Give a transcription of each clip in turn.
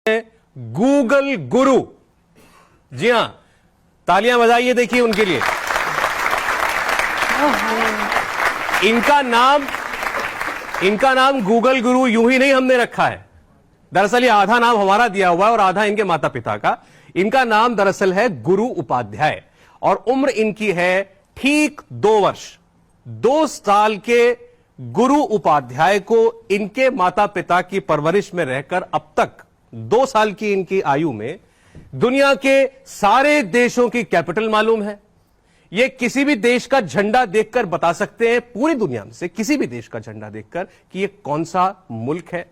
Google गुरु। जी हां, तालियां बजाइए देखिए उनके लिए। इनका नाम गूगल गुरु यूं ही नहीं हमने रखा है। दरअसल ये आधा नाम हमारा दिया हुआ है और आधा इनके माता पिता का। इनका नाम दरअसल है गुरु उपाध्याय और उम्र इनकी है ठीक 2 वर्ष। 2 साल के गुरु उपाध्याय को इनके माता पिता की परवरिश में रहकर अब तक 2 साल की इनकी आयु में दुनिया के सारे देशों की कैपिटल मालूम है। ये किसी भी देश का झंडा देखकर बता सकते हैं, पूरी दुनिया में से किसी भी देश का झंडा देखकर, कि ये कौन सा मुल्क है।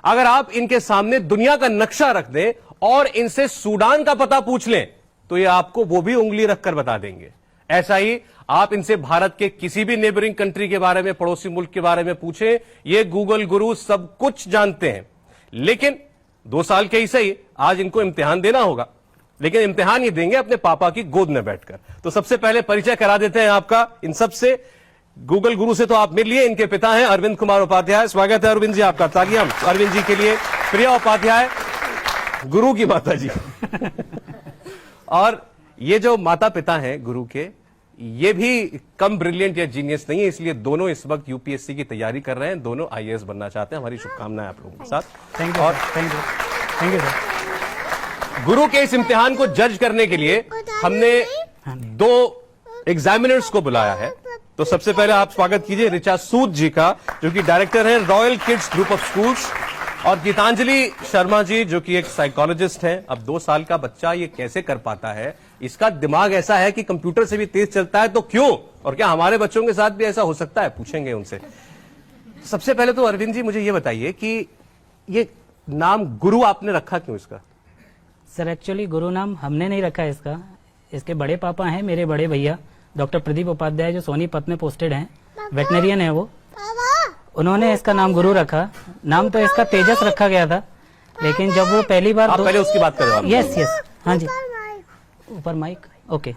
अगर आप इनके सामने दुनिया का नक्शा रख दें और इनसे सूडान का पता पूछ लें तो ये आपको वो भी उंगली रखकर बता देंगे। ऐसा ही आप इनसे भारत के किसी भी नेबरिंग कंट्री के बारे में, पड़ोसी मुल्क के बारे में पूछें, ये गूगल गुरु सब कुछ जानते हैं। लेकिन 2 साल के ही सही, आज इनको इम्तिहान देना होगा, लेकिन इम्तिहान ये देंगे अपने पापा की गोद में बैठकर। तो सबसे पहले परिचय करा देते हैं आपका इन सबसे। गूगल गुरु से तो आप मिल लिए, इनके पिता हैं अरविंद कुमार उपाध्याय। स्वागत है अरविंद जी आपका, तालियां अरविंद जी के लिए। प्रिया उपाध्याय गुरु की माता जी। और ये जो माता पिता हैं गुरु के, ये भी कम ब्रिलियंट या जीनियस नहीं है, इसलिए दोनों इस वक्त यूपीएससी की तैयारी कर रहे हैं। दोनों आईएएस बनना चाहते हैं। हमारी शुभकामनाएं आप लोगों के साथ। Thank you sir. गुरु के इस इम्तिहान को जज करने के लिए हमने 2 एग्जामिनर्स को बुलाया है। तो सबसे पहले आप स्वागत कीजिए ऋचा सूद जी का, जो कि डायरेक्टर हैं royal kids group of schools, और गीतांजलि शर्मा जी जो कि एक साइकोलॉजिस्ट हैं। अब 2 साल का बच्चा ये कैसे कर पाता है, इसका दिमाग ऐसा है कि कंप्यूटर से भी तेज चलता है, तो क्यों, और क्या हमारे बच्चों के साथ भी ऐसा हो सकता है, पूछेंगे उनसे। सबसे पहले तो अरविंद जी मुझे ये बताइए कि ये नाम गुरु आपने रखा क्यों इसका? सर एक्चुअली गुरु नाम हमने नहीं रखा है इसका। इसके बड़े पापा हैं मेरे बड़े भैया डॉक्टर प्रदीप उपाध्याय, जो सोनीपत में पोस्टेड हैं, वेटनरियन है वो। उन्होंने इसका नाम गुरु रखा। नाम तो इसका तेजस रखा गया था, लेकिन जब वो पहली बार पहले उसकी बात करें। यस हाँ जी, ऊपर माइक ओके।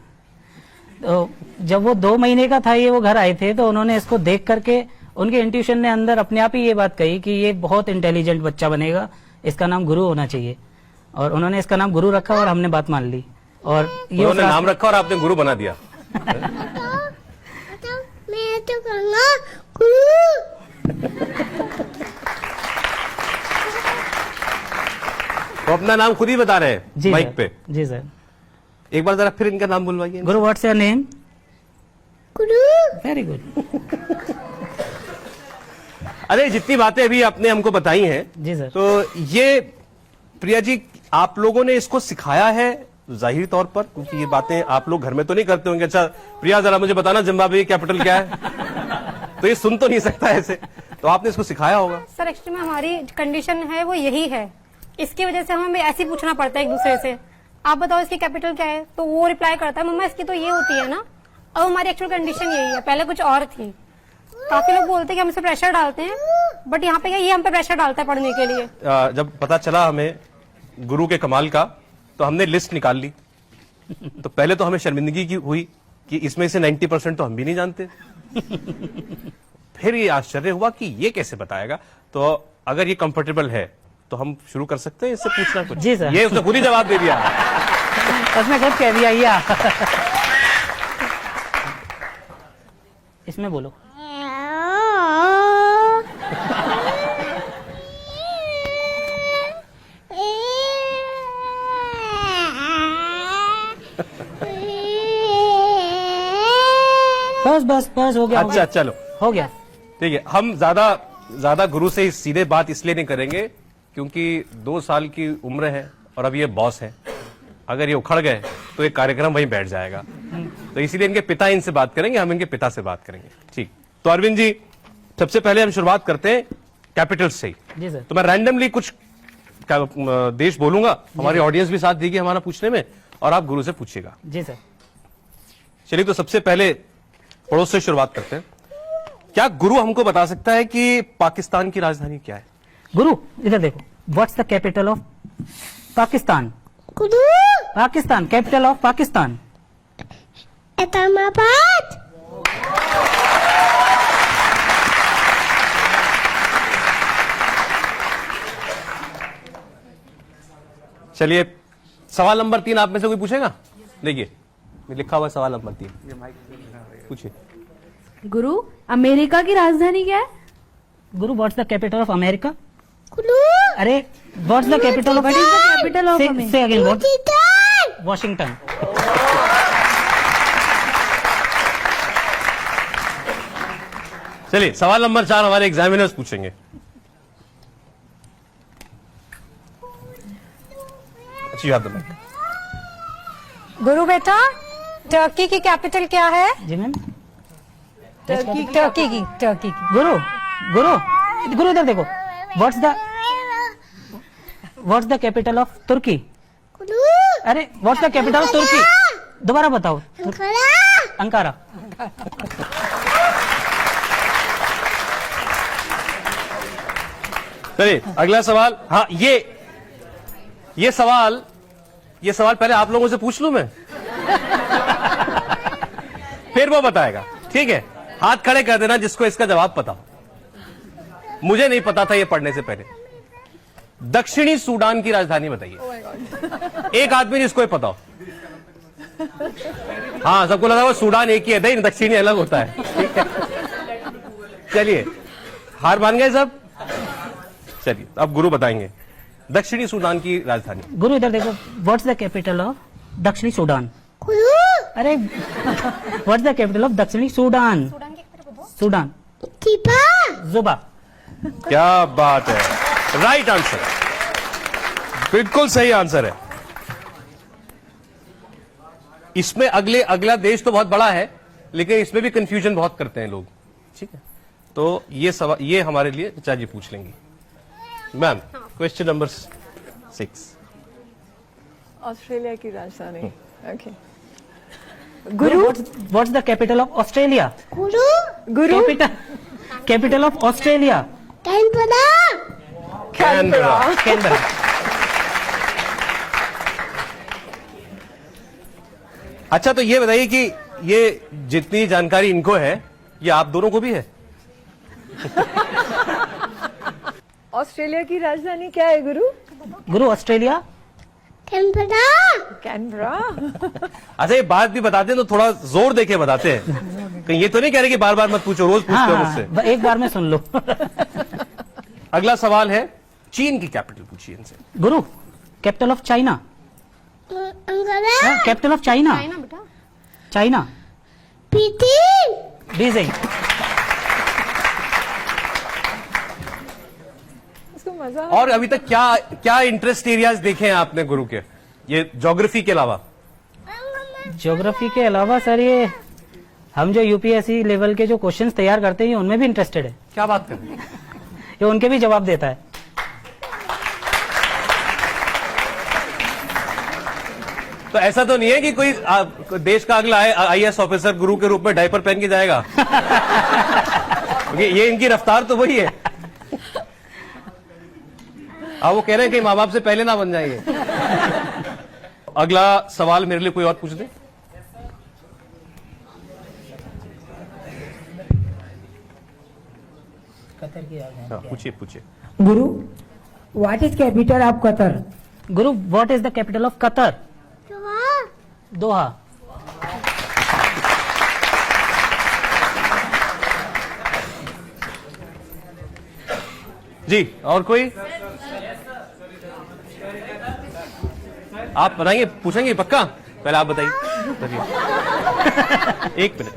तो जब वो 2 महीने का था ये, वो घर आए थे, तो उन्होंने इसको देख करके उनके इंट्यूशन ने अंदर अपने आप ही ये बात कही कि ये बहुत इंटेलिजेंट बच्चा बनेगा, इसका नाम गुरु होना चाहिए। और उन्होंने इसका नाम गुरु रखा और हमने बात मान ली। और ये उन्होंने नाम रखा और आपने गुरु बना दिया। मैं तो कहूंगा गुरु। वो अपना नाम खुद ही बता रहे हैं माइक पे। जी सर। एक बार जरा फिर इनका नाम बुलवाइए। गुरु, what's your name? Guru. Very good. अरे जितनी बातें अभी आपने हमको बताई हैं, जी सर, तो ये प्रिया जी आप लोगों ने इसको सिखाया है जाहिर तौर पर, क्योंकि ये बातें आप लोग घर में तो नहीं करते होंगे। अच्छा प्रिया जरा मुझे बताना जिम्बाब्वे की कैपिटल क्या है? तो ये सुन तो नहीं सकता ऐसे, तो आपने इसको सिखाया होगा। सर एक्चुअली में हमारी कंडीशन है वो यही है, इसकी वजह से हमें ऐसे ही पूछना पड़ता है एक दूसरे से, आप बताओ इसकी कैपिटल क्या है, तो वो रिप्लाई करता है मम्मा इसकी तो ये होती है ना। अब हमारी एक्चुअल कंडीशन यही है, पहले कुछ और थी। काफी लोग बोलते हैं कि हम इसे प्रेशर डालते हैं, बट यहाँ पे क्या ये हम पे प्रेशर डालता है पढ़ने के लिए। जब पता चला हमें गुरु के कमाल का, तो हमने लिस्ट निकाल ली। तो पहले तो हमें शर्मिंदगी की हुई कि इसमें से 90% तो हम भी नहीं जानते। फिर ये आश्चर्य हुआ कि ये कैसे बताएगा। तो अगर ये कंफर्टेबल है तो हम शुरू कर सकते हैं इससे पूछना कुछ। जी सर। ये उसने खुद ही जवाब दे दिया। उसने खुद कह दिया या। इसमें बोलो। बस हो गया। अच्छा चलो हो गया। ठीक है, हम ज्यादा गुरु से सीधे बात इसलिए नहीं करेंगे क्योंकि 2 साल की उम्र है और अब ये बॉस है। अगर ये उखड़ गए तो ये कार्यक्रम वहीं बैठ जाएगा। तो इसीलिए इनके पिता इनसे बात करेंगे, हम इनके पिता से बात करेंगे। ठीक, तो अरविंद जी सबसे पहले हम शुरुआत करते हैं कैपिटल से। जी सर। तो मैं रैंडमली कुछ देश बोलूंगा, हमारी ऑडियंस भी साथ देगी हमारा पूछने में, और आप गुरु से पूछिएगा। जी सर। चलिए, तो सबसे पहले पड़ोस से शुरुआत करते हैं। क्या गुरु हमको बता सकता है कि पाकिस्तान की राजधानी क्या है? गुरु इधर देखो, what's the capital of Pakistan? गुरु। Pakistan, capital of Pakistan? इस्लामाबाद। चलिए, सवाल नंबर 3 आप में से कोई पूछेगा? देखिए, लिखा हुआ है सवाल नंबर 3, पूछिए। गुरु, अमेरिका की राजधानी क्या है? गुरु, what's the capital of America? गुरु अरे, what's the capital of capital of से अगेन, व्हाट? Titan Washington. चलिए, सवाल नंबर 4 हमारे एग्जामिनर्स पूछेंगे। अच्छी बात है। गुरु बेटा, टर्की की कैपिटल क्या है? जी मैम। टर्की की गुरु, गुरु इधर देखो। व्हाट्स द कैपिटल ऑफ तुर्की? गुरु अरे, व्हाट्स द कैपिटल ऑफ तुर्की? दोबारा बताओ। अंकारा। चलिए, अगला सवाल। हाँ, ये सवाल पहले आप लोगों से पूछ लूं मैं, फिर वो बताएगा, ठीक है? हाथ खड़े कर देना जिसको इसका जवाब पता हो। मुझे नहीं पता था ये पढ़ने से पहले। दक्षिणी सूडान की राजधानी बताइए। एक आदमी जिसको ये पता हो। हाँ, सबको लगा वो सूडान एक ही है, नहीं, दक्षिणी अलग होता है, ठीक है? चलिए, हार मान गए सब? चलिए, अब गुरु बताएंगे दक्षिणी सूडान की राजधानी। गुरु इधर देखो। व्हाट्स द कैपिटल ऑफ दक्षिणी सूडान? गुरु अरे, व्हाट्स द कैपिटल ऑफ दक्षिणी सूडान? सूडान। टीपा जुबा। क्या बात है, राइट आंसर, बिल्कुल सही आंसर है। इसमें अगला देश तो बहुत बड़ा है, लेकिन इसमें भी कंफ्यूजन बहुत करते हैं लोग, ठीक है? तो ये सवाल ये हमारे लिए चाचा जी पूछ लेंगी। Ma'am, question number 6। ऑस्ट्रेलिया की राजधानी। ओके। गुरु, what's the capital of Australia? गुरु capital of Australia? Canberra Canberra. अच्छा, तो ये बताइए कि ये जितनी जानकारी इनको है, ये आप दोनों को भी है? ऑस्ट्रेलिया की राजधानी क्या है गुरु? गुरु, ऑस्ट्रेलिया? कैनबरा। अच्छा, ये बात भी बताते हैं तो थोड़ा जोर देके बताते हैं, कहीं ये तो नहीं कह रहे कि बार बार मत पूछो, रोज पूछते हो मुझसे। एक बार में सुन लो। अगला सवाल है, चीन की कैपिटल पूछिए इनसे। गुरु, capital of China? Capital of China? China बेटा। चाइना। बीजिंग। इसको मजा। और अभी तक क्या इंटरेस्ट एरियाज देखे हैं आपने गुरु के, ये ज्योग्राफी के अलावा? ज्योग्राफी के अलावा सर, ये हम जो यूपीएससी लेवल के जो क्वेश्चंस तैयार करते हैं, उनमें भी इंटरेस्टेड है। क्या बात कर रहे हैं? ये उनके भी जवाब देता है। तो ऐसा तो नहीं है कि कोई देश का अगला आईएएस ऑफिसर गुरु के रूप में डायपर पहन के जाएगा? क्योंकि ये इनकी रफ्तार तो वही है। अब वो कह रहे हैं कि माँ बाप से पहले ना बन जाएंगे। अगला सवाल मेरे लिए कोई और पूछ दे। पूछिए। गुरु, what is capital of Qatar? गुरु, what is the capital of Qatar? Doha. जी, और कोई? आप बताएंगे, पूछेंगे पक्का? पहले आप बताइए। एक मिनट,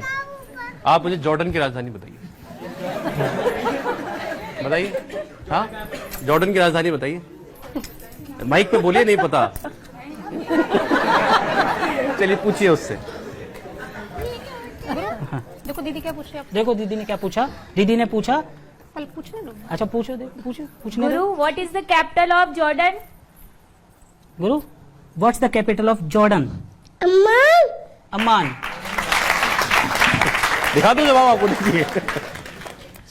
आप मुझे जॉर्डन की राजधानी बताइए। हाँ, जॉर्डन की राजधानी बताइए। माइक पे बोलिए, नहीं पता। चलिए, पूछिए उससे। देखो दीदी क्या पूछ रही है आपसे। देखो दीदी ने क्या पूछा। दीदी ने पूछा, पहले पूछने दो। अच्छा पूछो, देखो पूछने दो। गुरु, what is the capital of Jordan? गुरु, what's the capital of Jordan? Amman. दिखा दूं जवाब आपको? देखिए।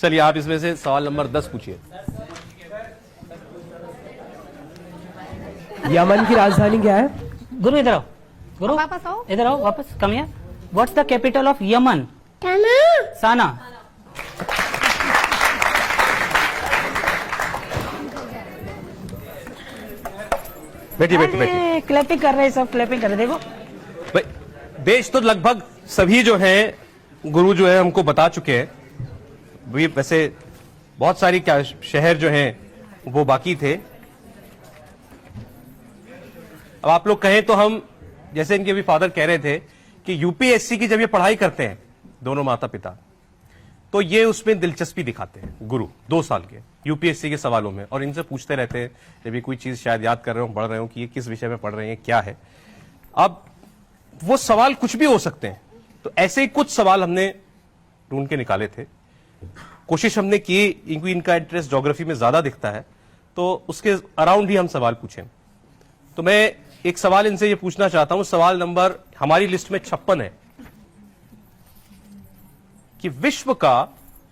चलिए, आप इसमें से सवाल नंबर 10 पूछिए। यमन की राजधानी क्या है? गुरु इधर आओ। गुरु वापस आओ। इधर आओ, वापस come here. What's the capital of Yemen? Sanaa. बैठिए बैठिए बैठिए। क्लैपिंग कर रहे हैं, सब क्लैपिंग कर रहे हैं, देखो। भाई, देश तो लगभग सभी जो है गुरु जो है हमको बता चुके हैं। भी वैसे बहुत सारी क्या शहर जो हैं वो बाकी थे। अब आप लोग कहें तो हम, जैसे इनके भी फादर कह रहे थे कि यूपीएससी की जब ये पढ़ाई करते हैं दोनों माता पिता, तो ये उसमें दिलचस्पी दिखाते हैं गुरु 2 साल के यूपीएससी के सवालों में, और इनसे पूछते रहते हैं जब ये कोई चीज शायद याद कर रहे हो, पढ़ रहे हो कि ये किस विषय में पढ़ रहे हैं, क्या है। अब वो सवाल कुछ भी हो सकते हैं, तो ऐसे ही कुछ सवाल हमने ढूंढ के निकाले थे। कोशिश हमने की, क्योंकि इनका इंटरेस्ट ज्योग्राफी में ज्यादा दिखता है, तो उसके अराउंड ही हम सवाल पूछें। तो मैं एक सवाल इनसे ये पूछना चाहता हूं, सवाल नंबर हमारी लिस्ट में 56 है कि विश्व का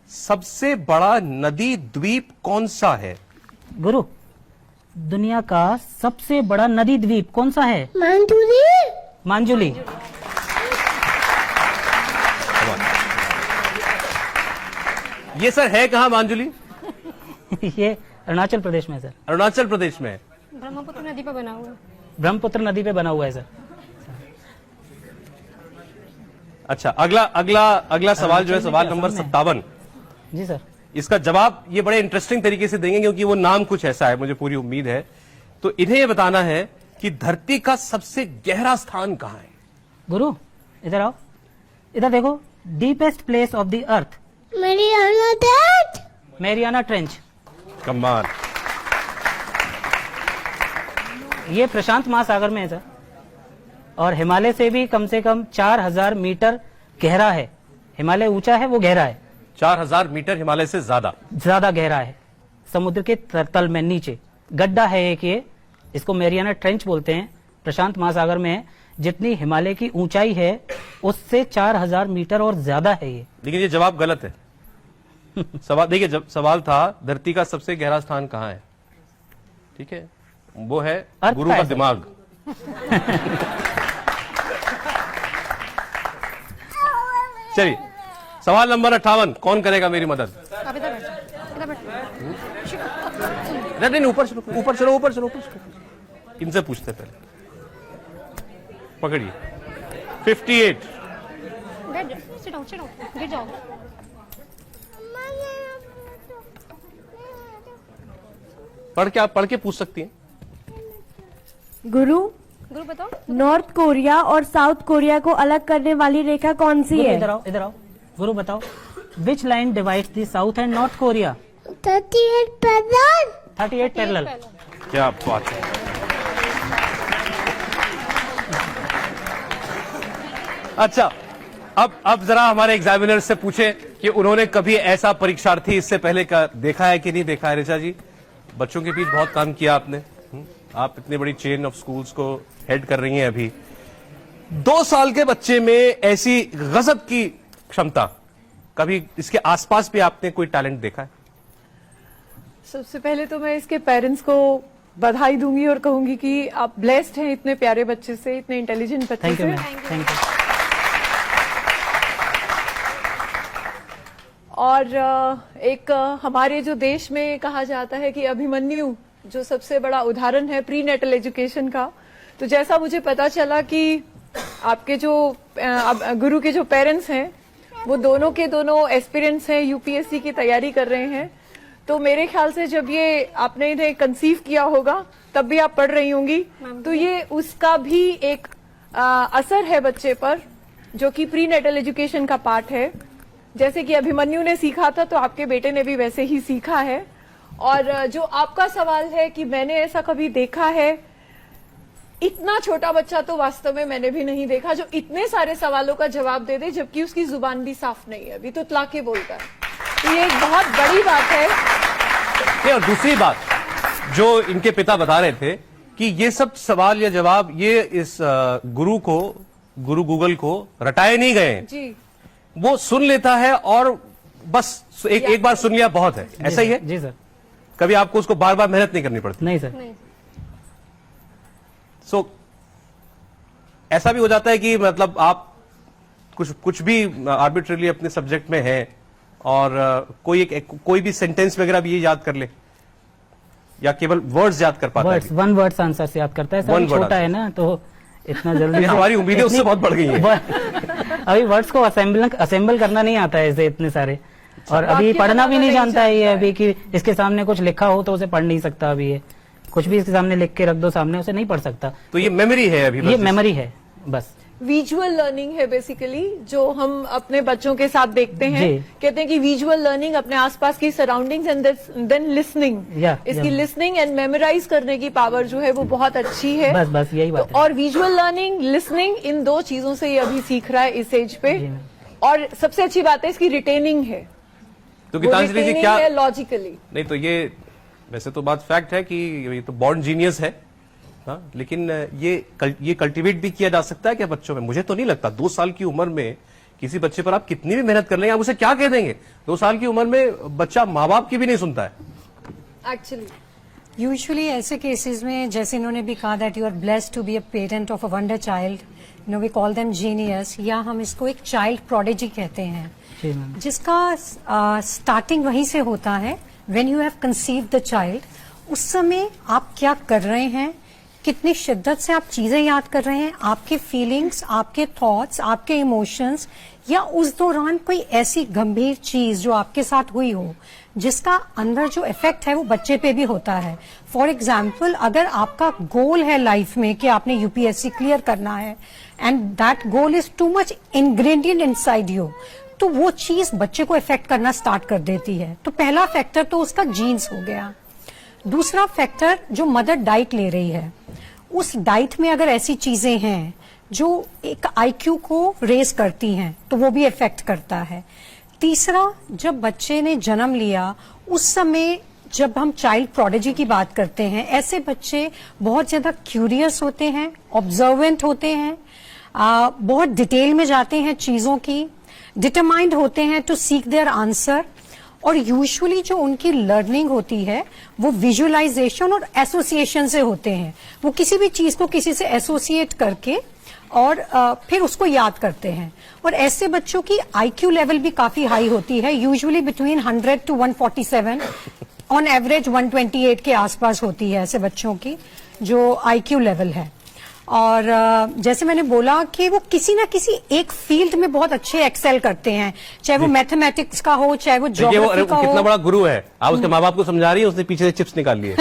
सबसे बड़ा नदी द्वीप कौन सा है? गुरु, दुनिया का सबसे बड़ा नदी द्वीप कौन सा है? मांजुली। मांजुली। ये सर है कहां मांजुली? ये अरुणाचल प्रदेश में है सर। अरुणाचल प्रदेश में है। ब्रह्मपुत्र नदी पर बना हुआ है। ब्रह्मपुत्र नदी पे बना हुआ है सर। अच्छा, अगला सवाल जो है सवाल नंबर 57। जी सर। इसका जवाब ये बड़े इंटरेस्टिंग तरीके से देंगे, क्योंकि वो नाम कुछ ऐसा है, मुझे पूरी उम्मीद है। तो इन्हें ये बताना है कि धरती का सबसे गहरा स्थान कहां है? गुरु, इधर आओ, इधर देखो। Deepest place of the earth? Mariana Trench। Mariana trench. कमाल। ये प्रशांत महासागर में है सर, और हिमालय से भी कम से कम 4000 मीटर गहरा है। हिमालय ऊंचा है, वो गहरा है। 4000 मीटर हिमालय से ज्यादा गहरा है, समुद्र के तल में नीचे गड्ढा है एक। ये इसको मैरियाना ट्रेंच बोलते हैं, प्रशांत महासागर में है। जितनी हिमालय की ऊंचाई है उससे 4000 मीटर और ज्यादा है ये। लेकिन ये जवाब गलत है। सवाल देखिए, जब सवाल था धरती का सबसे गहरा स्थान कहां है, ठीक है, वो है गुरु का दिमाग। चलिए, सवाल नंबर 58, कौन करेगा मेरी मदद? आप इधर बैठो, इधर बैठो। नहीं, ऊपर चलो, ऊपर चलो, ऊपर चलो, ऊपर चलो। इनसे पूछते पहले, पकड़िए। 58। बैठ जाओ, sit down, गिर जाओ। पढ़ के पूछ सकती हैं। गुरु, गुरु बताओ। नॉर्थ कोरिया और साउथ कोरिया को अलग करने वाली रेखा कौन सी है? इधर आओ, इधर आओ। गुरु बताओ, which line divides the south and north Korea? 38 पैदल। 38 पैरेलल। क्या बात है। अच्छा, अब जरा हमारे एग्जामिनर से पूछे कि उन्होंने कभी ऐसा परीक्षार्थी इससे पहले का देखा है कि नहीं देखा है। ऋचा जी, बच्चों के बीच बहुत काम किया आपने, आप इतनी बड़ी चेन ऑफ स्कूल्स को हेड कर रही हैं अभी। 2 साल के बच्चे में ऐसी गजब की क्षमता, कभी इसके आसपास भी आपने कोई टैलेंट देखा है? सबसे पहले तो मैं इसके पेरेंट्स को बधाई दूंगी और कहूंगी कि आप ब्लेस्ड हैं इतने प्यारे बच्चे से, इतने इंटेलिजेंट बच्चे थैंक यू से। Ma'am, thank you. और एक हमारे जो देश में कहा जाता है कि अभिमन्यु जो सबसे बड़ा उदाहरण है प्री नेटल एजुकेशन का, तो जैसा मुझे पता चला कि आपके जो गुरु के जो पेरेंट्स हैं वो दोनों के दोनों एस्पिरेंट्स हैं, यूपीएससी की तैयारी कर रहे हैं। तो मेरे ख्याल से जब ये आपने इन्हें कंसीव किया होगा तब भी आप पढ़ रही होंगी, तो ये उसका भी एक असर है बच्चे पर, जो कि प्री नेटल एजुकेशन का पार्ट है। जैसे कि अभिमन्यु ने सीखा था तो आपके बेटे ने भी वैसे ही सीखा है। और जो आपका सवाल है कि मैंने ऐसा कभी देखा है, इतना छोटा बच्चा तो वास्तव में मैंने भी नहीं देखा जो इतने सारे सवालों का जवाब दे दे, जबकि उसकी जुबान भी साफ नहीं है, अभी तो तलाके बोलता है। तो ये एक बहुत बड़ी बात है। और दूसरी बात जो इनके पिता बता रहे थे कि ये सब सवाल या जवाब ये इस गुरु गूगल को रटाए नहीं गए जी, वो सुन लेता है और बस एक बार सुन लिया बहुत है, ऐसा ही है? जी सर। कभी आपको उसको बार बार मेहनत नहीं करनी पड़ती? नहीं सर। नहीं। ऐसा भी हो जाता है कि मतलब आप कुछ भी आर्बिट्रेरली अपने सब्जेक्ट में है और कोई भी सेंटेंस वगैरह भी ये याद कर ले, या केवल वर्ड्स याद कर पाता है? वर्ड्स, वन वर्ड्स आंसर से याद करता है सर, One word छोटा है ना तो इतना जल्दी हमारी उम्मीदें उससे बहुत बढ़ गई हैं। अभी वर्ड्स को असेंबल करना नहीं आता है इसे इतने सारे, और अभी पढ़ना भी नहीं जानता है ये अभी, कि इसके सामने कुछ लिखा हो तो उसे पढ़ नहीं सकता अभी, ये कुछ भी इसके सामने लिख के रख दो सामने, उसे नहीं पढ़ सकता। तो ये मेमोरी है अभी, ये मेमोरी है बस। विजुअल लर्निंग है बेसिकली, जो हम अपने बच्चों के साथ देखते हैं। जी। कहते हैं कि विजुअल लर्निंग अपने आसपास की सराउंडिंग्स एंड देन लिसनिंग, इसकी लिसनिंग एंड मेमोराइज करने की पावर जो है वो बहुत अच्छी है। बस यही बात है। और विजुअल लर्निंग, लिसनिंग, इन दो चीजों से ये अभी सीख रहा है इस एज पे। और सबसे अच्छी बात है इसकी रिटेनिंग है, तो गीतांजलि जी क्या लॉजिकली नहीं, तो ये वैसे तो बात फैक्ट है कि ये तो बॉर्न जीनियस है, हाँ, लेकिन ये कल्टीवेट भी किया जा सकता है क्या बच्चों में? मुझे तो नहीं लगता। 2 साल की उम्र में किसी बच्चे पर आप कितनी भी मेहनत कर लेंगे, आप उसे क्या कह देंगे? 2 साल की उम्र में बच्चा माँ बाप की भी नहीं सुनता है एक्चुअली। यूजुअली ऐसे केसेस में, जैसे इन्होंने भी कहा that you are blessed to be a parent of a wonder child, we call them genius, या हम इसको एक चाइल्ड प्रोडिजी कहते हैं, जिसका स्टार्टिंग वहीं से होता है। When you have conceived the child, उस समय आप क्या कर रहे हैं, कितनी शिद्दत से आप चीजें याद कर रहे हैं, आपके फीलिंग्स, आपके थॉट्स, आपके इमोशंस, या उस दौरान कोई ऐसी गंभीर चीज जो आपके साथ हुई हो जिसका अंदर जो इफेक्ट है वो बच्चे पे भी होता है। फॉर एग्जाम्पल, अगर आपका गोल है लाइफ में कि आपने यूपीएससी क्लियर करना है and that goal is too much ingredient inside you, तो वो चीज बच्चे को इफेक्ट करना स्टार्ट कर देती है। तो पहला फैक्टर तो उसका जीन्स हो गया। दूसरा फैक्टर, जो मदर डाइट ले रही है, उस डाइट में अगर ऐसी चीजें हैं जो एक आईक्यू को रेज करती हैं तो वो भी इफेक्ट करता है। तीसरा, जब बच्चे ने जन्म लिया उस समय जब हम चाइल्ड प्रोडिजी की बात करते हैं, ऐसे बच्चे बहुत ज्यादा क्यूरियस होते हैं, ऑब्जर्वेंट होते हैं, बहुत डिटेल में जाते हैं चीजों की, डिटरमाइंड होते हैं टू सीक देयर आंसर, और यूजुअली जो उनकी लर्निंग होती है वो विजुअलाइजेशन और एसोसिएशन से होते हैं। वो किसी भी चीज को किसी से एसोसिएट करके और फिर उसको याद करते हैं। और ऐसे बच्चों की आईक्यू लेवल भी काफी हाई होती है, usually between 100 to 147, on average 128 के आसपास होती है ऐसे बच्चों की जो आईक्यू लेवल है। और जैसे मैंने बोला कि वो किसी ना किसी एक फील्ड में बहुत अच्छे एक्सेल करते हैं, चाहे वो मैथमेटिक्स का हो, चाहे वो ज्योग्राफी का हो। कितना बड़ा गुरु है, आप उसके माँ बाप को समझा रही है, उसने पीछे से चिप्स निकाल लिए।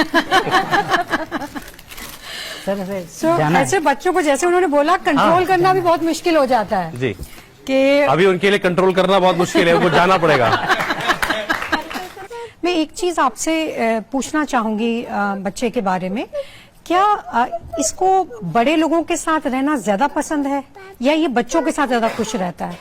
ऐसे बच्चों को, जैसे उन्होंने बोला, कंट्रोल करना भी बहुत मुश्किल हो जाता है जी, कि अभी उनके लिए कंट्रोल करना बहुत मुश्किल है, उनको जाना पड़ेगा। मैं एक चीज आपसे पूछना चाहूंगी बच्चे के बारे में, क्या इसको बड़े लोगों के साथ रहना ज्यादा पसंद है या ये बच्चों के साथ ज्यादा खुश रहता है?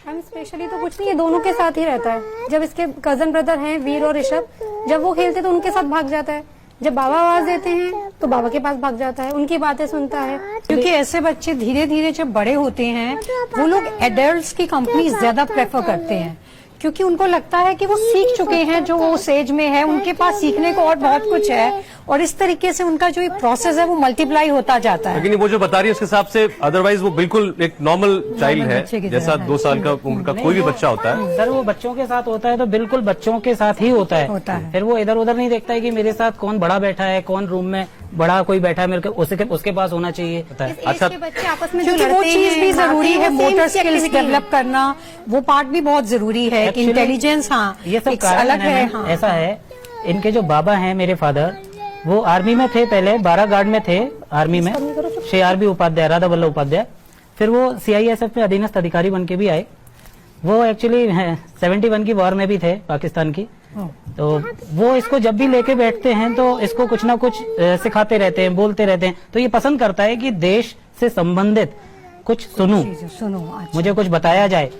हम स्पेशली तो कुछ नहीं, ये दोनों के साथ ही रहता है। जब इसके कजन ब्रदर हैं वीर और ऋषभ, जब वो खेलते तो उनके साथ भाग जाता है, जब बाबा आवाज देते हैं तो बाबा के पास भाग जाता है, उनकी बातें सुनता है। क्योंकि ऐसे बच्चे धीरे धीरे जब बड़े होते हैं वो लोग एडल्ट्स की कंपनी ज्यादा प्रेफर करते हैं, क्योंकि उनको लगता है कि वो सीख चुके हैं जो वो उस एज में है, उनके पास सीखने को और बहुत कुछ है, और इस तरीके से उनका जो प्रोसेस है वो मल्टीप्लाई होता जाता है। लेकिन वो जो बता रही है उसके हिसाब से अदरवाइज वो बिल्कुल एक नॉर्मल चाइल्ड है, जैसा 2 साल का उम्र का कोई भी बच्चा होता है। सर वो बच्चों के साथ होता है तो बिल्कुल बच्चों के साथ ही होता है। फिर वो इधर उधर नहीं देखता है कि मेरे साथ कौन बड़ा बैठा है, कौन रूम में बड़ा कोई बैठा है, मेरे को उसके पास होना चाहिए। अच्छा, बच्चे आपस में क्योंकि वो चीज भी जरूरी है, मोटर स्किल्स डेवलप करना, वो पार्ट भी बहुत जरूरी है। इंटेलिजेंस, हाँ, ये सब एक अलग है। हाँ। ऐसा है, इनके जो बाबा हैं मेरे फादर, वो आर्मी में थे, पहले 12 गार्ड में थे आर्मी में, श्री आर बी उपाध्याय, राधा वल्लभ उपाध्याय। फिर वो CISF में अधीनस्थ अधिकारी बन के भी आए। वो एक्चुअली 71 की वॉर में भी थे पाकिस्तान की। तो वो इसको जब भी लेके बैठते हैं तो इसको कुछ ना कुछ सिखाते रहते हैं, बोलते रहते हैं। तो ये पसंद करता है कि देश से संबंधित कुछ सुनूं, मुझे कुछ बताया जाए।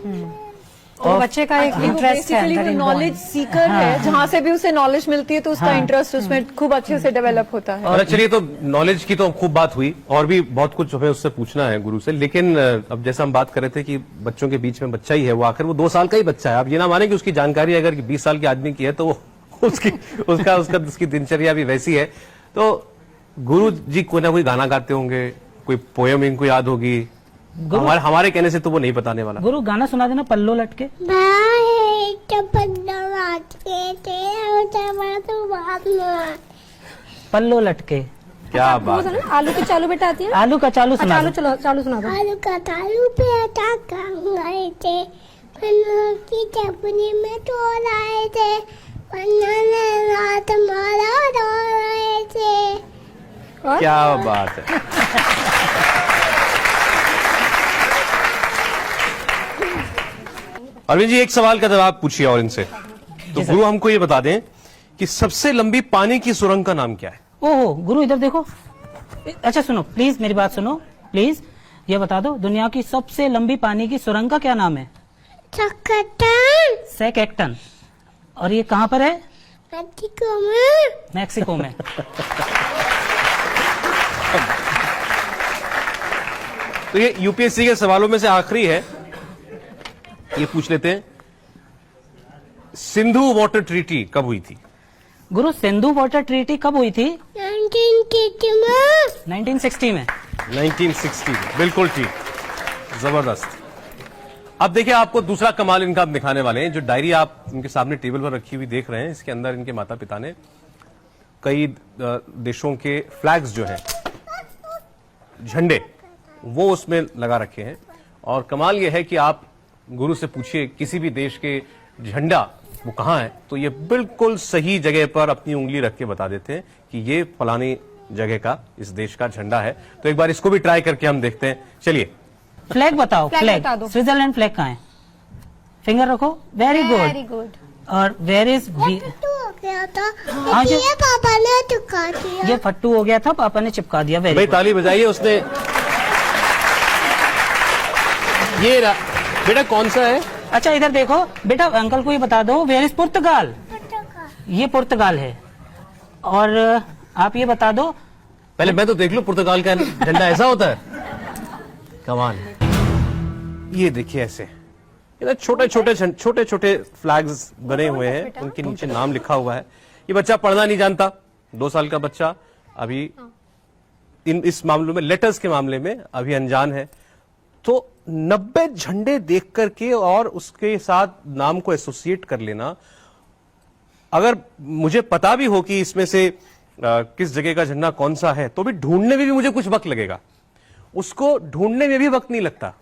और बच्चे का एक इंटरेस्ट है, बेसिकली नॉलेज सीकर है, जहाँ से भी उसे नॉलेज मिलती है तो उसका इंटरेस्ट उसमें खूब अच्छे से डेवलप होता है। और चलिए, तो नॉलेज की तो खूब बात हुई और भी बहुत कुछ हमें उससे पूछना है गुरु से, लेकिन अब जैसा हम बात कर रहे थे कि बच्चों के बीच में बच्चा ही है, वो आखिर वो 2 साल का ही बच्चा है। आप ये ना माने कि उसकी जानकारी अगर 20 साल के आदमी की है तो उसकी दिनचर्या भी वैसी है। तो गुरु जी कोई ना कोई गाना गाते होंगे, कोई पोयम इनको याद होगी, हमारे कहने से तो वो नहीं बताने वाला। गुरु गाना सुना देना, पल्लो लटके। बाहे पल्लो लटके। क्या बात है। आलू की चालू बेटा आती है। आलू का चालू अच्छा, सुना आलू दो। चालू सुना दो। आलू का तालू पे टाका गए थे, पन्ना की चपनी में तोड़ आए थे, पन्ना ने रात मारा डोल रहे थे। क्या बात है। अरविंद जी, एक सवाल का जवाब पूछिए और इनसे। तो गुरु हमको ये बता दें कि सबसे लंबी पानी की सुरंग का नाम क्या है? ओहो गुरु इधर देखो। अच्छा सुनो प्लीज, मेरी बात सुनो प्लीज। ये बता दो दुनिया की सबसे लंबी पानी की सुरंग का क्या नाम है? चक्कटन सेकेक्टन। और ये कहाँ पर है? मेक्सिको में। मैक्सिको में। तो ये यूपीएससी के सवालों में से आखिरी है, ये पूछ लेते हैं। सिंधु वाटर ट्रीटी कब हुई थी? गुरु सिंधु वाटर ट्रीटी कब हुई थी? 1960 में। 1960 में। 1960 में, बिल्कुल ठीक, जबरदस्त। अब देखिए, आपको दूसरा कमाल इनका हम दिखाने वाले हैं। जो डायरी आप इनके सामने टेबल पर रखी हुई देख रहे हैं, इसके अंदर इनके माता पिता ने कई देशों के फ्लैग्स जो हैं, झंडे, वो उसमें लगा रखे हैं। और कमाल यह है कि आप गुरु से पूछिए किसी भी देश के झंडा वो कहाँ है, तो ये बिल्कुल सही जगह पर अपनी उंगली रख के बता देते हैं कि ये फलानी जगह का, इस देश का झंडा है। तो एक बार इसको भी ट्राई करके हम देखते हैं। चलिए, फ्लैग बताओ। फ्लैग बता दो। स्विट्जरलैंड फ्लैग कहाँ है? फिंगर रखो। Very very good. गुड। और वेर इज फट्टू हो गया था, हाँ जी। ये पापा ने चुका दिया। ये फट्टू हो गया था, पापा ने चिपका दिया। वेरी भाई गुड। ताली बजाइए। उसने ये बेटा कौन सा है? अच्छा इधर देखो बेटा, अंकल को ये बता दो वेर इज पुर्तगाल। ये पुर्तगाल है। और आप ये बता दो, पहले मैं तो देख लूं पुर्तगाल का झंडा ऐसा होता है। कमाल है। ये देखिए ऐसे छोटे छोटे फ्लैग्स बने हुए हैं, उनके नीचे नाम लिखा हुआ है। ये बच्चा पढ़ना नहीं जानता, 2 साल का बच्चा, अभी इस मामलों में, लेटर्स के मामले में अभी अनजान है। तो 90 झंडे देख करके और उसके साथ नाम को एसोसिएट कर लेना, अगर मुझे पता भी हो कि इसमें से किस जगह का झंडा कौन सा है, तो भी ढूंढने में भी मुझे कुछ वक्त लगेगा। उसको ढूंढने में भी वक्त नहीं लगता।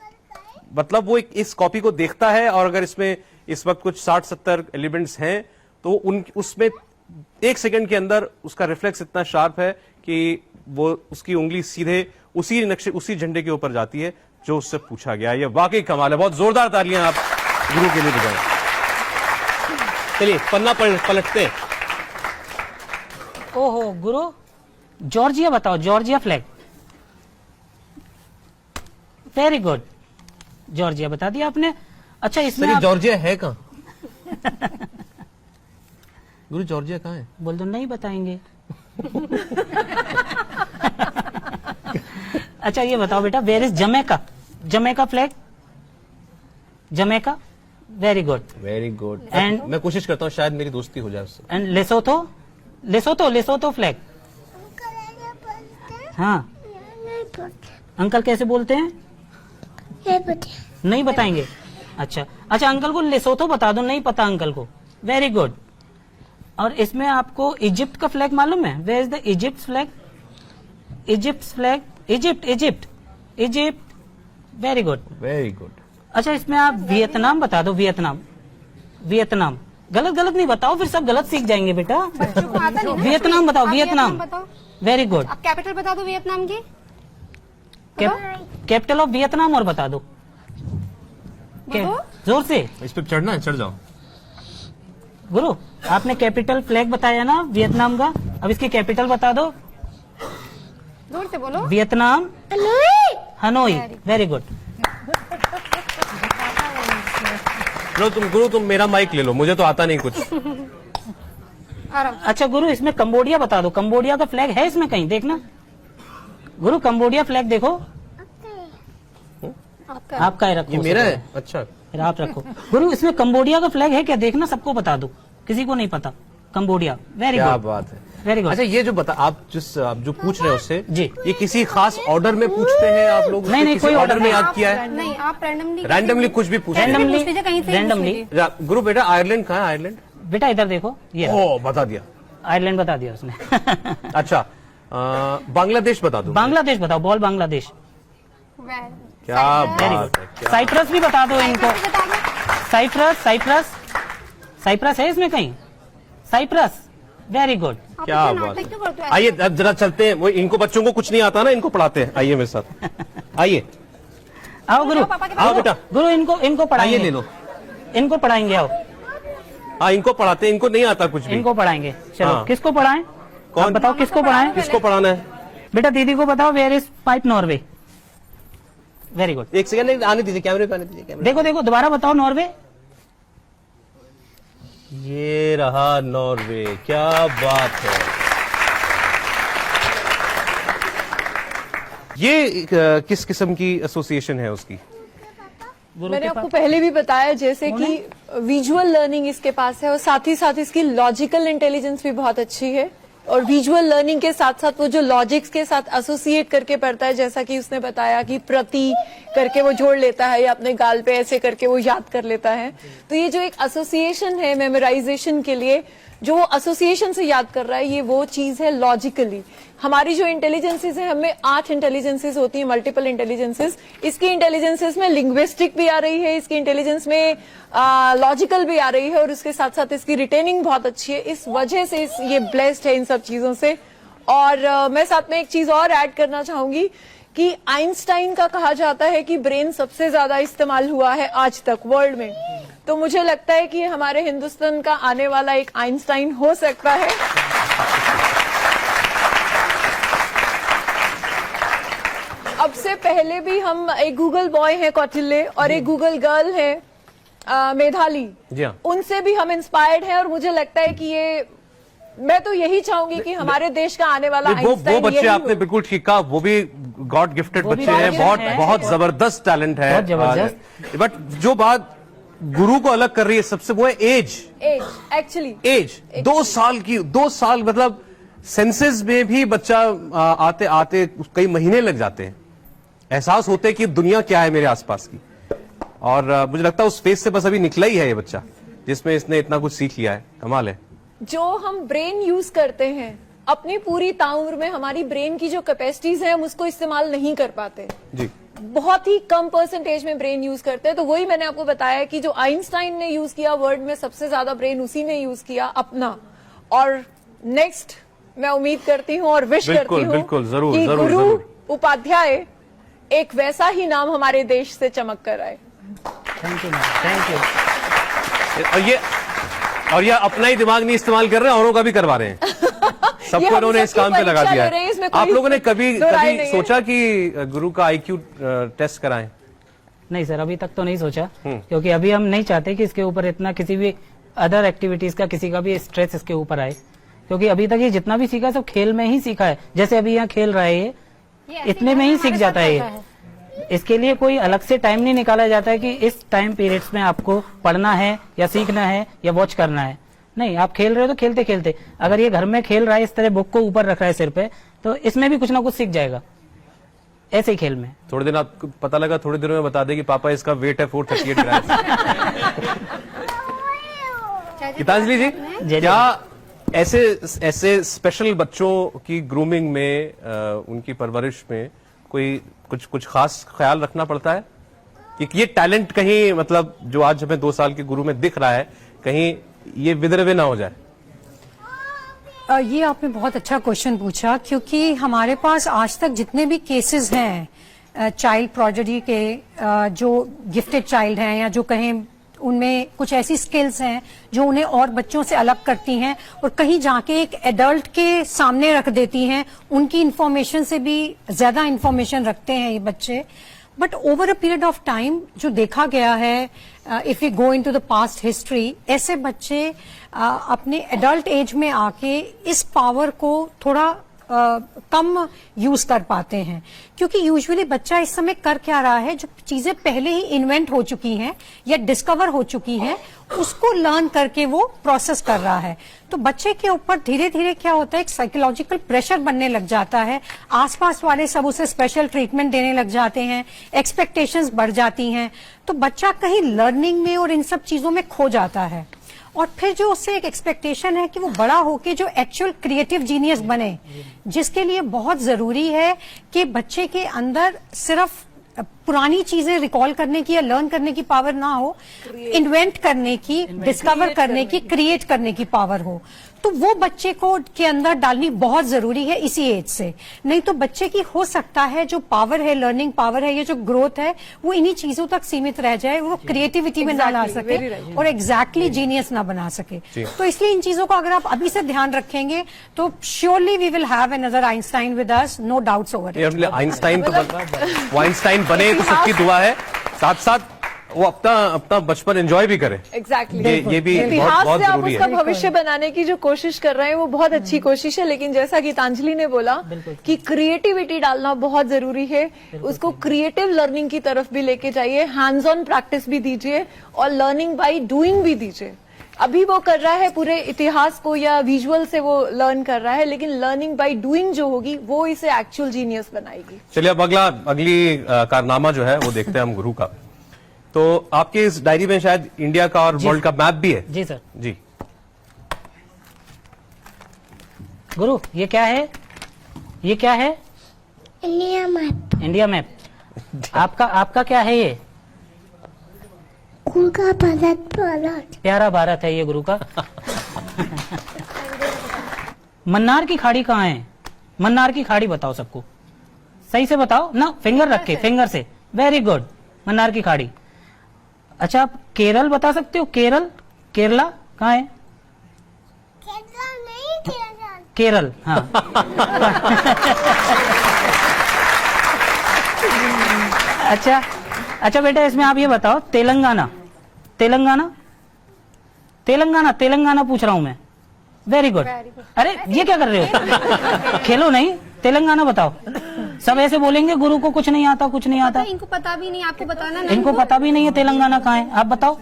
मतलब वो इस कॉपी को देखता है, और अगर इसमें इस वक्त कुछ 60-70 एलिमेंट्स हैं, तो उसमें 1 सेकंड के अंदर उसका रिफ्लेक्स इतना शार्प है कि वो उसकी उंगली सीधे उसी झंडे के ऊपर जाती है जो उससे पूछा गया। ये वाकई कमाल है। बहुत जोरदार तालियां आप गुरु के लिए बजाएं। चलिए पन्ना पलटते हैं। ओहो गुरु, जॉर्जिया बताओ। Georgia flag. Very good, Georgia बता दिया आपने। अच्छा इसमें जॉर्जिया है कहाँ? गुरु जॉर्जिया कहाँ है? बोल दो नहीं बताएंगे। अच्छा ये बताओ बेटा, where is Jamaica? Jamaica flag. Jamaica. Very good, very good. And- मैं कोशिश करता हूँ शायद मेरी दोस्ती हो जाए उससे। And Lesotho. Lesotho flag. हाँ अंकल कैसे बोलते हैं? नहीं बताएंगे। अच्छा अंकल को लेसोथो बता दो, नहीं पता अंकल को। Very good. और इसमें आपको इजिप्ट का फ्लैग मालूम है? Where is the Egypt flag? Egypt flag. Egypt. Very good. Very good. अच्छा इसमें आप वियतनाम बता दो। वियतनाम। गलत नहीं बताओ, फिर सब गलत सीख जाएंगे बेटा। वियतनाम बताओ। वियतनाम। Very good. आप कैपिटल बता दो वियतनाम की। कैपिटल ऑफ वियतनाम और बता दो। जोर से। इस पे चढ़ना है, चढ़ जाओ। गुरु आपने कैपिटल फ्लैग बताया ना वियतनाम का, अब इसकी कैपिटल बता दो। जोर से बोलो। वियतनाम। हनोई। Very good. गुरु तुम मेरा माइक ले लो, मुझे तो आता नहीं कुछ। अच्छा गुरु इसमें कंबोडिया बता दो। कंबोडिया का फ्लैग है इसमें कहीं? देखना गुरु, कंबोडिया फ्लैग देखो। आपका ही रखो। ये मेरा है। अच्छा फिर आप रखो। गुरु इसमें कंबोडिया का फ्लैग है क्या? देखना, सबको बता दो, किसी को नहीं पता। कंबोडिया। वेरी क्या गुड। बात है। Very good. अच्छा, ये जो आप जो पूछ रहे हो उससे जी। ये किसी खास ऑर्डर में पूछते हैं आप लोग? नहीं, किसी कोई ऑर्डर order में नहीं। याद किया है? नहीं, आप रैंडमली कुछ भी पूछ Randomly- कहीं से भी पूछ randomly- लीजिए। गुरु बेटा, आयरलैंड कहाँ है? आयरलैंड? बेटा इधर देखो, ये ओ, बता दिया। आयरलैंड बता दिया उसने। अच्छा, बांग्लादेश बता दूं? बांग्लादेश बताओ, बॉल बांग्लादेश। क्या बात है, क्या साइप्रस भी बता दो इनको। साइप्रस, साइप्रस, साइप्रस है इसमें कहीं? Cyprus, very good. क्या बात है। आइए अब जरा चलते हैं, वो इनको बच्चों को कुछ नहीं आता ना, इनको पढ़ाते हैं। आइए मेरे साथ, आइए। आओ गुरु, आओ बेटा, गुरु इनको पढ़ाएंगे। आइए ले लो। इनको पढ़ाएंगे, आओ। हाँ, इनको पढ़ाते हैं, इनको नहीं आता कुछ भी। इनको पढ़ाएंगे, चलो। हाँ। किसको पढ़ाएं? कौन? आप बताओ किसको पढ़ाएं? किसको पढ़ाना है? बेटा दीदी को बताओ, where is pipe Norway. Very good. एक सेकंड आने दीजिए, कैमरे पे आने दीजिए। कैमरे देखो देखो, दोबारा बताओ, नॉर्वे। ये रहा नॉर्वे, क्या बात है। ये किस किस्म की एसोसिएशन है उसकी? मैंने आपको पहले भी बताया जैसे कि विजुअल लर्निंग इसके पास है और साथ ही साथ इसकी लॉजिकल इंटेलिजेंस भी बहुत अच्छी है और विजुअल लर्निंग के साथ साथ वो जो लॉजिक्स के साथ एसोसिएट करके पढ़ता है, जैसा कि उसने बताया कि प्रति करके वो जोड़ लेता है या अपने गाल पे ऐसे करके वो याद कर लेता है। तो ये जो एक एसोसिएशन है मेमोराइजेशन के लिए, जो वो एसोसिएशन से याद कर रहा है, ये वो चीज है लॉजिकली। हमारी जो इंटेलिजेंसेस है, हमें 8 इंटेलिजेंसेस होती है, मल्टीपल इंटेलिजेंसेस। इसकी इंटेलिजेंसेस में लिंग्विस्टिक भी आ रही है, इसकी इंटेलिजेंस में लॉजिकल भी आ रही है और उसके साथ साथ इसकी रिटेनिंग बहुत अच्छी है। इस वजह से ये ब्लेस्ड है इन सब चीजों से। और मैं साथ में एक चीज और ऐड करना चाहूंगी कि आइंस्टाइन का कहा जाता है कि ब्रेन सबसे ज्यादा इस्तेमाल हुआ है आज तक वर्ल्ड में। तो मुझे लगता है कि हमारे हिंदुस्तान का आने वाला एक आइंस्टाइन हो सकता है। अब से पहले भी हम एक गूगल बॉय है कौटिल्य और एक गूगल गर्ल है मेधाली, जी हाँ। उनसे भी हम इंस्पायर्ड हैं और मुझे लगता है कि ये, मैं तो यही चाहूंगी कि हमारे देश का आने वाला वो आइंस्टाइन बच्चे यही आपने हो। बिल्कुल ठीक कहा, वो भी गॉड गिफ्टेड वो भी बच्चे हैं, God बहुत gifted बहुत है। जबरदस्त टैलेंट है। बहुत जबरदस्त। बट जो बात गुरु को अलग कर रही है सबसे, वो है एज। एक्चुअली एज 2 साल की, 2 साल मतलब सेंसेस में भी बच्चा आते आते कई महीने लग जाते हैं, एहसास होते कि दुनिया क्या है मेरे आसपास की। और मुझे लगता है उस फेज से बस अभी निकला ही है ये बच्चा, जिसमें इसने इतना कुछ सीख लिया है। कमाल है। जो हम ब्रेन यूज करते हैं अपनी पूरी ताउम्र में, हमारी ब्रेन की जो कैपेसिटीज है हम उसको इस्तेमाल नहीं कर पाते। जी, बहुत ही कम परसेंटेज में ब्रेन यूज करते हैं। तो वही मैंने आपको बताया कि जो आइंस्टाइन ने यूज किया वर्ल्ड में, सबसे ज्यादा ब्रेन उसी ने यूज किया अपना। और नेक्स्ट मैं उम्मीद करती हूँ और विश बिल्कुल, करती हूँ बिल्कुल, जरूर, कि जरूर, गुरु जरूर। उपाध्याय एक वैसा ही नाम हमारे देश से चमक कर आए। Thank you, thank you. और ये अपना ही दिमाग नहीं इस्तेमाल कर रहे हैं, औरों का भी करवा रहे हैं। सबको हम इन्होंने इस सबकी काम पे लगा परीक्षा दिया ले रहे हैं, है। इसमें कोई आप लोगों ने कभी दो राय कभी नहीं है। सोचा कि गुरु का IQ टेस्ट कराएं? नहीं सर, अभी तक तो नहीं सोचा, क्योंकि अभी हम नहीं चाहते कि इसके ऊपर इतना किसी भी अदर एक्टिविटीज का किसी का भी स्ट्रेस इसके ऊपर आए, क्योंकि अभी तक ये जितना भी सीखा सब खेल में ही सीखा है। जैसे अभी यहाँ खेल रहा है ये इतने में ही सीख जाता है ये। इसके लिए कोई अलग से टाइम नहीं निकाला जाता है कि इस टाइम पीरियड्स में आपको पढ़ना है या सीखना है या वॉच करना है। नहीं, आप खेल रहे हो तो खेलते खेलते, अगर ये घर में खेल रहा है, इस तरह बुक को ऊपर रख रहा है सिर पे, तो इसमें भी कुछ ना कुछ सीख जाएगा ऐसे ही खेल में। थोड़े दिन आपको पता लगा, थोड़े दिनों में बता दे कि पापा इसका वेट है 438 ग्राम। गीतांजलि जी, क्या ऐसे स्पेशल बच्चों की ग्रूमिंग में, उनकी परवरिश में कोई कुछ खास ख्याल रखना पड़ता है कि ये टैलेंट कहीं, मतलब जो आज हमें 2 साल के गुरु में दिख रहा है, कहीं ये विदरवे ना हो जाए? ये आपने बहुत अच्छा क्वेश्चन पूछा, क्योंकि हमारे पास आज तक जितने भी केसेस हैं चाइल्ड प्रोडिजी के, जो गिफ्टेड चाइल्ड हैं या जो कहें उनमें कुछ ऐसी स्किल्स हैं जो उन्हें और बच्चों से अलग करती हैं और कहीं जाके एक एडल्ट के सामने रख देती हैं, उनकी इंफॉर्मेशन से भी ज्यादा इंफॉर्मेशन रखते हैं ये बच्चे। But over a period of time जो देखा गया है, if you go into the past history, ऐसे बच्चे अपने एडल्ट एज में आके इस पावर को थोड़ा कम यूज कर पाते हैं, क्योंकि यूजुअली बच्चा इस समय कर क्या रहा है, जो चीजें पहले ही इन्वेंट हो चुकी हैं या डिस्कवर हो चुकी हैं उसको लर्न करके वो प्रोसेस कर रहा है। तो बच्चे के ऊपर धीरे धीरे क्या होता है, एक साइकोलॉजिकल प्रेशर बनने लग जाता है, आसपास वाले सब उसे स्पेशल ट्रीटमेंट देने लग जाते हैं, एक्सपेक्टेशंस बढ़ जाती हैं, तो बच्चा कहीं लर्निंग में और इन सब चीजों में खो जाता है। और फिर जो उससे एक एक्सपेक्टेशन है कि वो बड़ा होके जो एक्चुअल क्रिएटिव जीनियस बने, जिसके लिए बहुत जरूरी है कि बच्चे के अंदर सिर्फ पुरानी चीजें रिकॉल करने की या लर्न करने की पावर ना हो, इन्वेंट करने की, डिस्कवर करने की, क्रिएट करने की पावर हो। तो वो बच्चे को के अंदर डालनी बहुत जरूरी है इसी एज से। नहीं तो बच्चे की हो सकता है जो पावर है, लर्निंग पावर है, ये जो ग्रोथ है, वो इन्हीं चीजों तक सीमित रह जाए, वो क्रिएटिविटी में ना ला सके और एग्जैक्टली जीनियस ना बना सके। तो इसलिए इन चीजों को अगर आप अभी से ध्यान रखेंगे तो surely we will have another Einstein with us, no doubts over it. Einstein तो वो आइंस्टाइन बने तो सबकी दुआ है, साथ साथ वो अपना बचपन एंजॉय भी करे। एग्जैक्टली ये भी इतिहास बहुत से आप जरूरी उसका है। भविष्य बनाने की जो कोशिश कर रहे हैं वो बहुत अच्छी कोशिश है, लेकिन जैसा गीतांजलि ने बोला कि क्रिएटिविटी डालना बहुत जरूरी है, उसको क्रिएटिव लर्निंग की तरफ भी लेके जाइए, हैंड्स ऑन प्रैक्टिस भी दीजिए और लर्निंग बाय डूइंग भी दीजिए। अभी वो कर रहा है पूरे इतिहास को या विजुअल से वो लर्न कर रहा है, लेकिन लर्निंग बाय डूइंग जो होगी वो इसे एक्चुअल जीनियस बनाएगी। चलिए अब अगली कारनामा जो है वो देखते हैं हम गुरु का। तो आपके इस डायरी में शायद इंडिया का और वर्ल्ड का मैप भी है। जी सर। जी गुरु, ये क्या है? ये क्या है? India map. India map. आपका क्या है ये? गुरु का भारत। प्यारा भारत है ये गुरु का। मन्नार की खाड़ी कहाँ है? मन्नार की खाड़ी बताओ सबको, सही से बताओ ना, फिंगर रख के, फिंगर से। वेरी गुड, मन्नार की खाड़ी। अच्छा, आप केरल बता सकते हो? केरला कहाँ है? केरल, हाँ। अच्छा बेटा, इसमें आप ये बताओ, तेलंगाना पूछ रहा हूं मैं। Very good. अरे ये क्या कर रहे हो? खेलो नहीं, तेलंगाना बताओ। सब ऐसे बोलेंगे गुरु को कुछ नहीं आता। इनको पता भी नहीं, आपको बताना नहीं। इनको पता भी नहीं है तेलंगाना कहाँ है। आप बताओ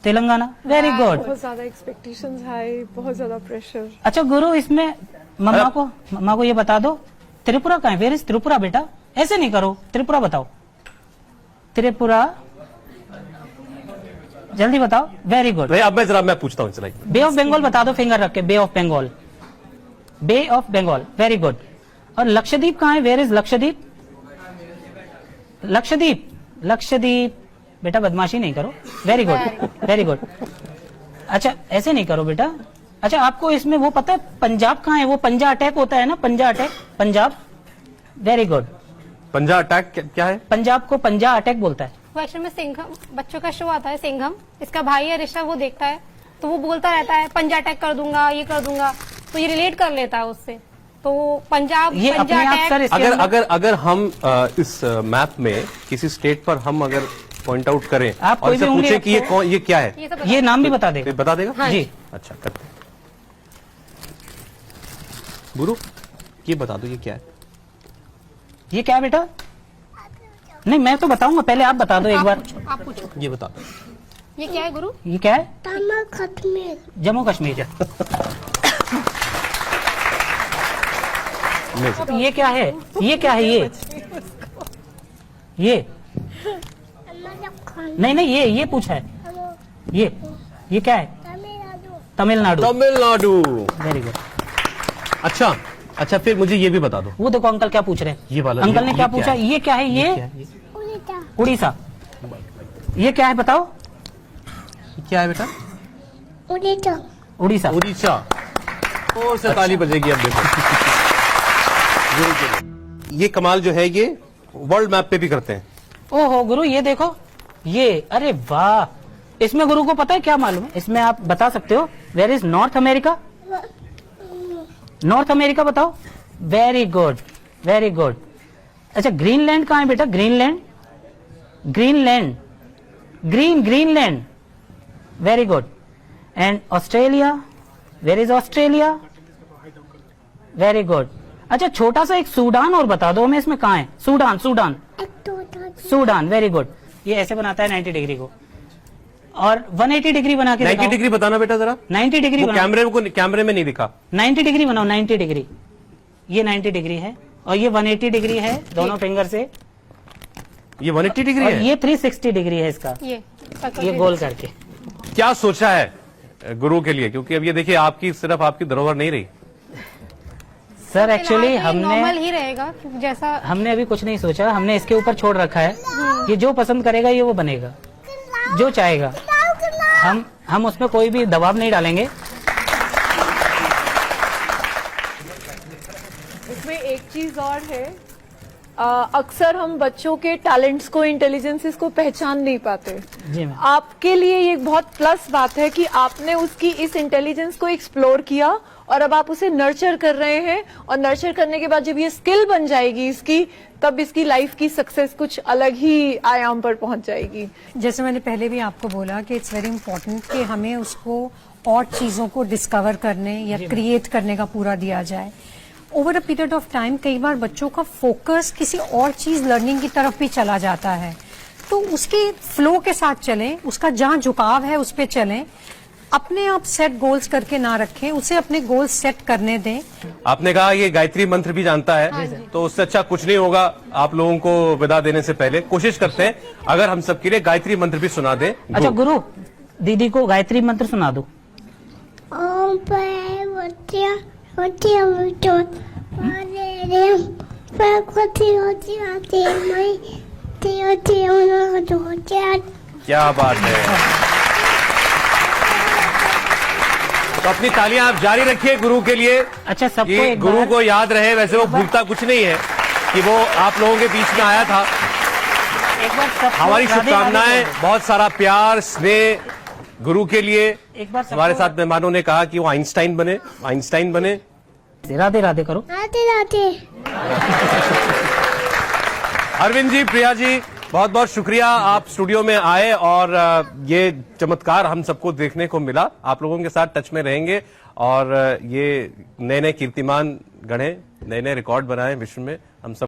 तेलंगाना। Very good. बहुत ज्यादा एक्सपेक्टेशंस हाई, बहुत ज्यादा प्रेशर। अच्छा गुरु, इसमें मम्मा को ये बता दो, त्रिपुरा कहाँ है? वेयर इज त्रिपुरा बेटा? ऐसे नहीं करो, त्रिपुरा बताओ। त्रिपुरा, जल्दी बताओ। Very good. अब मैं पूछता हूँ, चलाइए। बे ऑफ बंगाल बता दो, फिंगर रख के। Bay of Bengal. Very good. और लक्षद्वीप कहाँ है? वेयर इज लक्षद्वीप बेटा, बदमाशी नहीं करो। Very good. अच्छा, ऐसे नहीं करो बेटा। अच्छा, आपको इसमें वो पता है पंजाब कहाँ है? वो पंजा अटैक होता है ना, पंजाब। Very good. पंजा अटैक क्या है? पंजाब को पंजा अटैक बोलता है। वो एक्चुअल में सिंघम, बच्चों का शो आता है सिंघम, इसका भाई है ऋषभ, वो देखता है तो वो बोलता रहता है पंजा अटैक कर दूंगा, ये कर दूंगा, तो ये रिलेट कर लेता है उससे। तो पंजाब, ये पंजा अपने आप अटैक। सर इसके अंदर- अगर हम इस मैप में किसी स्टेट पर हम अगर पॉइंट आउट करें आप और कोई इसे भी उंगली पूछे कि रखो। ये क्या है, ये सब ये नाम भी बता देगा। बता देगा? हाँ। जी। अच्छा, करते हैं। गुरु, ये बता दो, ये क्या है? ये क्या है बेटा? नहीं, मैं तो बताऊंगा, पहले आप बता दो एक बार। आप पूछो, ये बता दो। ये क्या है गुरु? ये क्या है? तमिल कश्मीर। जम्मू कश्मीर। ये क्या है? ये नहीं, ये पूछा है। ये क्या है? तमिलनाडु। Very good. अच्छा, फिर मुझे ये भी बता दो। वो देखो अंकल क्या पूछ रहे हैं। ये वाला, अंकल ने ये क्या क्या पूछा? है? ये क्या है? ये उड़ीसा। ये क्या है बताओ? क्या है बेटा? उड़ीसा। और से ताली बजेगी अब देखो। ये कमाल जो है, ये वर्ल्ड मैप पे भी करते हैं। ओहो गुरु, ये देखो, ये, अरे वाह। इसमें गुरु को पता है क्या मालूम है? इसमें आप बता सकते हो, where is North America? North America बताओ। Very good. अच्छा, ग्रीनलैंड कहाँ है बेटा? Greenland. Greenland. Very good. And Australia, where is Australia? Very good. अच्छा, छोटा सा एक सूडान और बता दो हमें, इसमें कहाँ है? सूडान, सूडान, एक तो था सूडान, वेरी गुड। ये ऐसे बनाता है 90 डिग्री को, और 180 डिग्री बना के 90 डिग्री बताना बेटा जरा। 90 डिग्री वो कैमरे में नहीं दिखा। 90 डिग्री बनाओ, 90 डिग्री। ये 90 डिग्री है और ये 180 डिग्री है दोनों फिंगर से, ये 180 डिग्री और है। ये 360 डिग्री है इसका, ये गोल करके। क्या सोचा है गुरु के लिए? क्योंकि अब ये देखिए आपकी सिर्फ आपकी धरोहर नहीं रही। सर एक्चुअली नॉर्मल ही रहेगा जैसा। हमने अभी कुछ नहीं सोचा, हमने इसके ऊपर छोड़ रखा है, ये जो पसंद करेगा ये वो बनेगा, जो चाहेगा। हम उसमें कोई भी दबाव नहीं डालेंगे। इसमें एक चीज और है, अक्सर हम बच्चों के टैलेंट्स को, इंटेलिजेंसेस को पहचान नहीं पाते। जी मैम। आपके लिए ये एक बहुत प्लस बात है कि आपने उसकी इस इंटेलिजेंस को एक्सप्लोर किया और अब आप उसे नर्चर कर रहे हैं, और नर्चर करने के बाद जब ये स्किल बन जाएगी इसकी, तब इसकी लाइफ की सक्सेस कुछ अलग ही आयाम पर पहुंच जाएगी। जैसे मैंने पहले भी आपको बोला कि इट्स वेरी इंपॉर्टेंट कि हमें उसको और चीजों को डिस्कवर करने या क्रिएट करने का पूरा दिया जाए। Over a period of time कई बार बच्चों का फोकस किसी और चीज लर्निंग की तरफ भी चला जाता है, तो उसके फ्लो के साथ चलें, उसका जहां झुकाव है उस पर चलें, अपने आप सेट गोल्स करके ना रखें, उसे अपने गोल्स सेट करने दें। आपने कहा ये गायत्री मंत्र भी जानता है, तो उससे अच्छा कुछ नहीं होगा। आप लोगों को विदा देने से पहले कोशिश करते हैं अगर हम सबके लिए गायत्री मंत्र भी सुना दें। अच्छा गुरु, दीदी को गायत्री मंत्र सुना दो। ओम पार्वती होती होती मारे पार्वती होती होती मैं होती होती। क्या बात है। तो अपनी तालियां आप जारी रखिए गुरु के लिए। अच्छा, सबको ये एक गुरु बार- को याद रहे, वैसे वो भूलता कुछ नहीं है कि वो आप लोगों के बीच में आया था। एक बार सबको हमारी राधे राधे शुभकामनाएं, बोलो। बहुत सारा प्यार स्नेह गुरु के लिए। एक बार सबको- हमारे साथ मेहमानों ने कहा कि वो आइंस्टाइन बने, आइंस्टाइन बने। राधे राधे करो। राधे राधे। अरविंद जी, प्रिया जी, बहुत बहुत शुक्रिया आप स्टूडियो में आए और ये चमत्कार हम सबको देखने को मिला। आप लोगों के साथ टच में रहेंगे और ये नए नए कीर्तिमान गढ़े, नए नए रिकॉर्ड बनाए विश्व में। हम सब